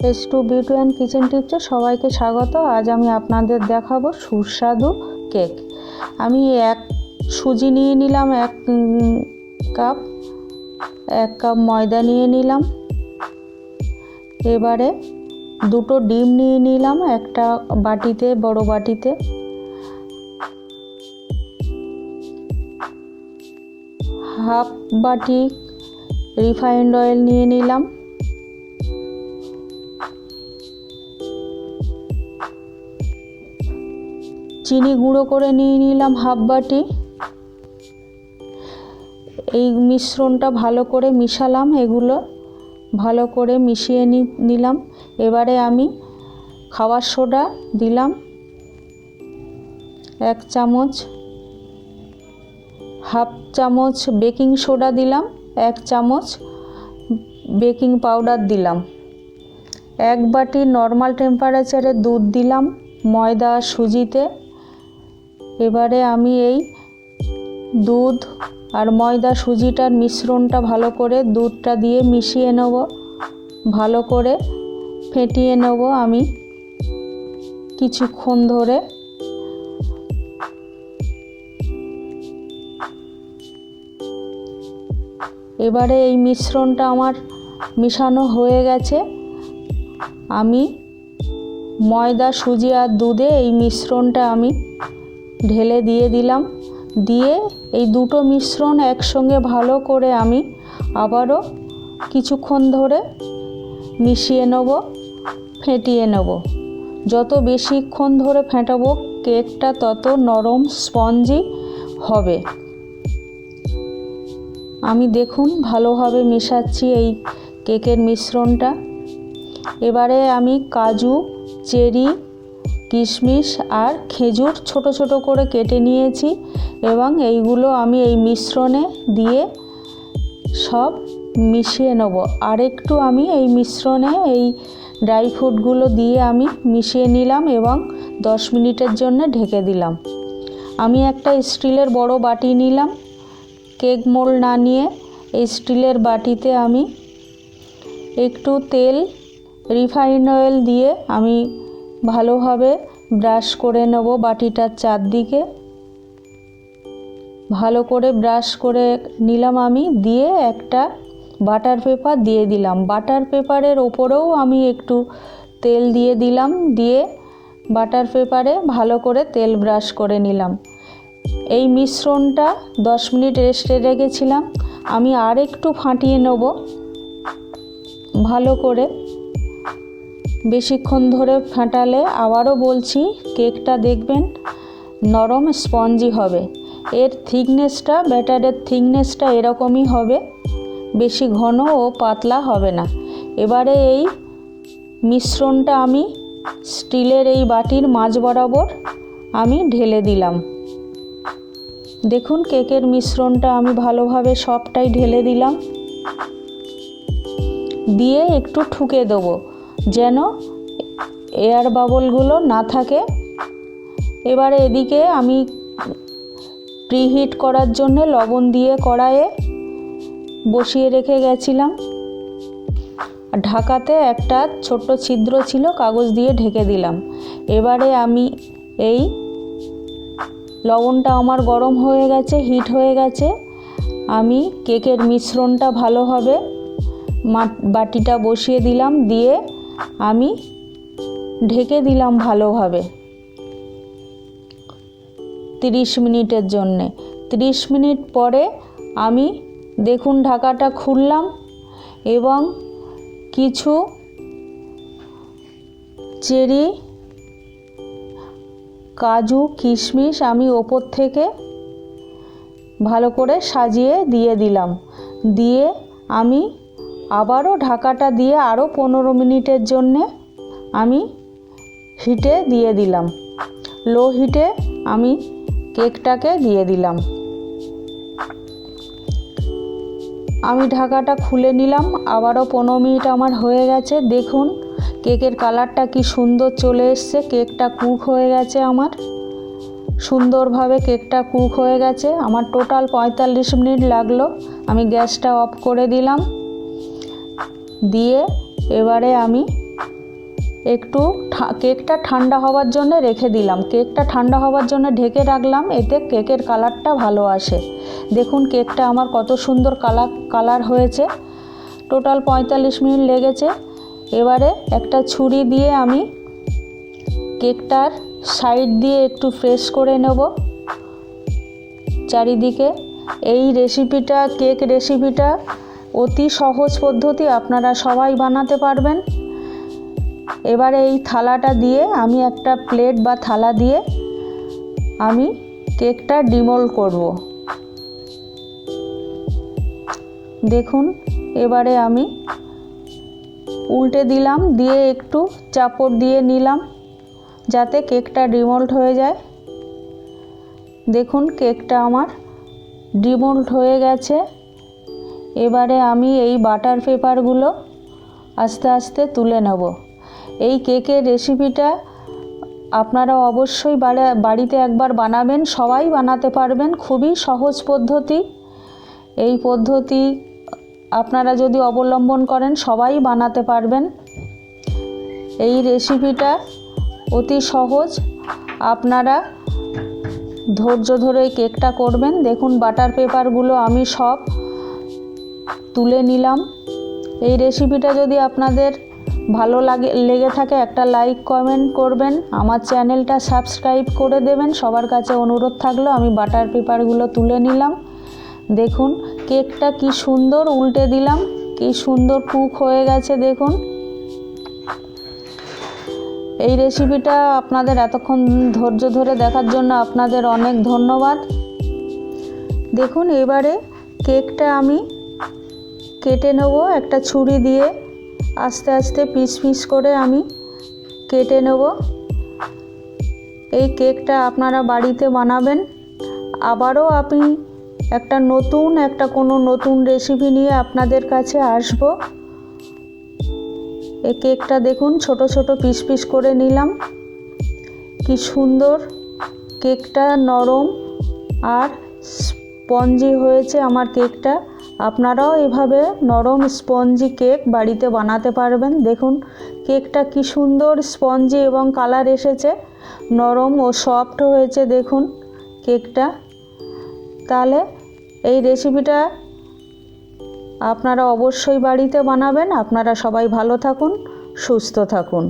S2B2N kitchen টিপসে সবাইকে স্বাগত। আজ আমি আপনাদের দেখাবো সুস্বাদু কেক। আমি সুজি নিয়ে নিলাম, এক কাপ ময়দা নিয়ে নিলাম। এবারে দুটো ডিম নিয়ে নিলাম একটা বাটিতে, বড় বাটিতে। হাফ বাটি রিফাইন্ড অয়েল নিয়ে নিলাম। চিনি গুঁড়ো করে নিয়ে নিলাম হাফ বাটি। এই মিশ্রণটা ভালো করে মিশালাম, এগুলো ভালো করে মিশিয়ে নিলাম। এবারে আমি খাবার সোডা দিলাম 1 চামচ, হাফ চামচ বেকিং সোডা দিলাম, 1 চামচ বেকিং পাউডার দিলাম। 1 বাটি নর্মাল টেম্পারেচারে দুধ দিলাম ময়দা সুজিতে। এবারে আমি এই দুধ আর ময়দা সুজিটার মিশ্রণটা ভালো করে দুধটা দিয়ে মিশিয়ে নেব, ভালো করে ফেটিয়ে নেব আমি কিছুক্ষণ ধরে। এবারে এই মিশ্রণটা আমার মিশানো হয়ে গেছে। আমি ময়দা সুজি আর দুধে এই মিশ্রণটা আমি ঢেলে দিয়ে দিলাম। দিয়ে এই দুটো মিশ্রণ একসঙ্গে ভালো করে আমি আবারও কিছুক্ষণ ধরে মিশিয়ে নেব, ফেটিয়ে নেব। যত বেশিক্ষণ ধরে ফেটাবো কেকটা তত নরম স্পঞ্জি হবে। আমি দেখুন ভালোভাবে মেশাচ্ছি এই কেকের মিশ্রণটা। এবারে আমি কাজু, চেরি, কিশমিশ আর খেজুর ছোট ছোট করে কেটে নিয়েছি এবং এইগুলো আমি এই মিশ্রণে দিয়ে সব মিশিয়ে নেব। আর একটু আমি এই মিশ্রণে এই ড্রাই ফ্রুটগুলো দিয়ে আমি মিশিয়ে নিলাম এবং 10 মিনিটের জন্য ঢেকে দিলাম। আমি একটা স্টিলের বড় বাটি নিলাম, কেক মোল্ড না নিয়ে এই স্টিলের বাটিতে আমি একটু তেল, রিফাইন্ড অয়েল দিয়ে আমি ভালোভাবে ব্রাশ করে নেব বাটিটার চারদিকে। ভালো করে ব্রাশ করে নিলাম আমি, দিয়ে একটা বাটার পেপার দিয়ে দিলাম। বাটার পেপারের ওপরেও আমি একটু তেল দিয়ে দিলাম, দিয়ে বাটার পেপারে ভালো করে তেল ব্রাশ করে নিলাম। এই মিশ্রণটা 10 মিনিট রেস্টে রেখেছিলাম। আমি আর একটু ফাটিয়ে নেব ভালো করে। বেশিক্ষণ ধরে ফাটালে আবারও বলছি কেকটা দেখবেন নরম স্পঞ্জি হবে। এর থিকনেসটা, ব্যাটারের থিকনেসটা এরকমই হবে, বেশি ঘন ও পাতলা হবে না। এবারে এই মিশ্রণটা আমি স্টিলের এই বাটির মাঝ বরাবর আমি ঢেলে দিলাম। দেখুন কেকের মিশ্রণটা আমি ভালোভাবে সবটাই ঢেলে দিলাম, দিয়ে একটু ঠুকে দেবো যেন এয়ার বাবলগুলো না থাকে। এবারে এদিকে আমি প্রিহিট করার জন্য লবণ দিয়ে কড়াইয়ে বসিয়ে রেখে গেছিলাম। ঢাকাতে একটা ছোট্ট ছিদ্র ছিল, কাগজ দিয়ে ঢেকে দিলাম। এবারে আমি এই লবণটা আমার গরম হয়ে গেছে, হিট হয়ে গেছে। আমি কেকের মিশ্রণটা ভালোভাবে বাটিটা বসিয়ে দিলাম, দিয়ে আমি ঢেকে দিলাম ভালোভাবে 30 মিনিটের জন্যে। 30 মিনিট পরে আমি দেখুন ঢাকাটা খুললাম এবং কিছু চেরি, কাজু, কিশমিশ আমি ওপর থেকে ভালো করে সাজিয়ে দিয়ে দিলাম। দিয়ে আমি আবারও ঢাকাটা দিয়ে আরও 15 মিনিটের জন্যে আমি হিটে দিয়ে দিলাম। লো হিটে আমি কেকটাকে দিয়ে দিলাম। আমি ঢাকাটা খুলে নিলাম, আবারও 15 মিনিট আমার হয়ে গেছে। দেখুন কেকের কালারটা কি সুন্দর চলে এসছে। কেকটা কুক হয়ে গেছে আমার সুন্দরভাবে, কেকটা কুক হয়ে গেছে আমার। টোটাল 45 মিনিট লাগলো। আমি গ্যাসটা অফ করে দিলাম, দিয়ে এবারে আমি একটু কেকটা ঠান্ডা হওয়ার জন্য রেখে দিলাম। কেকটা ঠান্ডা হওয়ার জন্য ঢেকে রাখলাম, এতে কেকের কালারটা ভালো আসে। দেখুন কেকটা আমার কত সুন্দর কালার হয়েছে। টোটাল 45 মিনিট লেগেছে। এবারে একটা ছুরি দিয়ে আমি কেকটার সাইড দিয়ে একটু প্রেস করে নেব চারিদিকে। এই রেসিপিটা, কেক রেসিপিটা অতি সহজ পদ্ধতি, আপনারা সবাই বানাতে পারবেন। এবারে এই থালাটা দিয়ে আমি একটা প্লেট বা থালা দিয়ে আমি কেকটা ডিমোল্ড করব। দেখুন এবারে আমি উল্টে দিলাম, দিয়ে একটু চাপড় দিয়ে নিলাম যাতে কেকটা ডিমোল্ড হয়ে যায়। দেখুন কেকটা আমার ডিমোল্ড হয়ে গেছে। এবারে আমি এই বাটার পেপারগুলো আস্তে আস্তে তুলে নেব। এই কেকের রেসিপিটা আপনারা অবশ্যই বাড়িতে একবার বানাবেন, সবাই বানাতে পারবেন। খুবই সহজ পদ্ধতি। এই পদ্ধতি আপনারা যদি অবলম্বন করেন সবাই বানাতে পারবেন। এই রেসিপিটা অতি সহজ, আপনারা ধৈর্য ধরে কেকটা করবেন। দেখুন বাটার পেপারগুলো আমি সব তুলে নিলাম। এই রেসিপিটা যদি আপনাদের ভালো লেগে থাকে একটা লাইক কমেন্ট করবেন, আমার চ্যানেলটা সাবস্ক্রাইব করে দেবেন। সবার কাছে অনুরোধ থাকলো। আমি বাটার পেপারগুলো তুলে নিলাম। দেখুন কেকটা কি সুন্দর, উল্টে দিলাম, কি সুন্দর কুক হয়ে গেছে। দেখুন এই রেসিপিটা আপনাদের এতক্ষণ ধৈর্য ধরে দেখার জন্য আপনাদের অনেক ধন্যবাদ। দেখুন এবারে কেকটা আমি কেটে নেব একটা ছুরি দিয়ে। আস্তে আস্তে পিস পিস করে আমি কেটে নেব। এই কেকটা আপনারা বাড়িতে বানাবেন। আবারও আমি কোনো নতুন রেসিপি নিয়ে আপনাদের কাছে আসব। এই কেকটা দেখুন ছোট ছোট পিস পিস করে নিলাম। কি সুন্দর কেকটা, নরম আর স্পঞ্জি হয়েছে আমার কেকটা। আপনারাও এভাবে নরম স্পঞ্জি কেক বাড়িতে বানাতে পারবেন। দেখুন কেকটা কি সুন্দর স্পঞ্জি এবং কালার এসেছে, নরম ও সফট হয়েছে দেখুন কেকটা। তাহলে এই রেসিপিটা আপনারা অবশ্যই বাড়িতে বানাবেন। আপনারা সবাই ভালো থাকুন, সুস্থ থাকুন।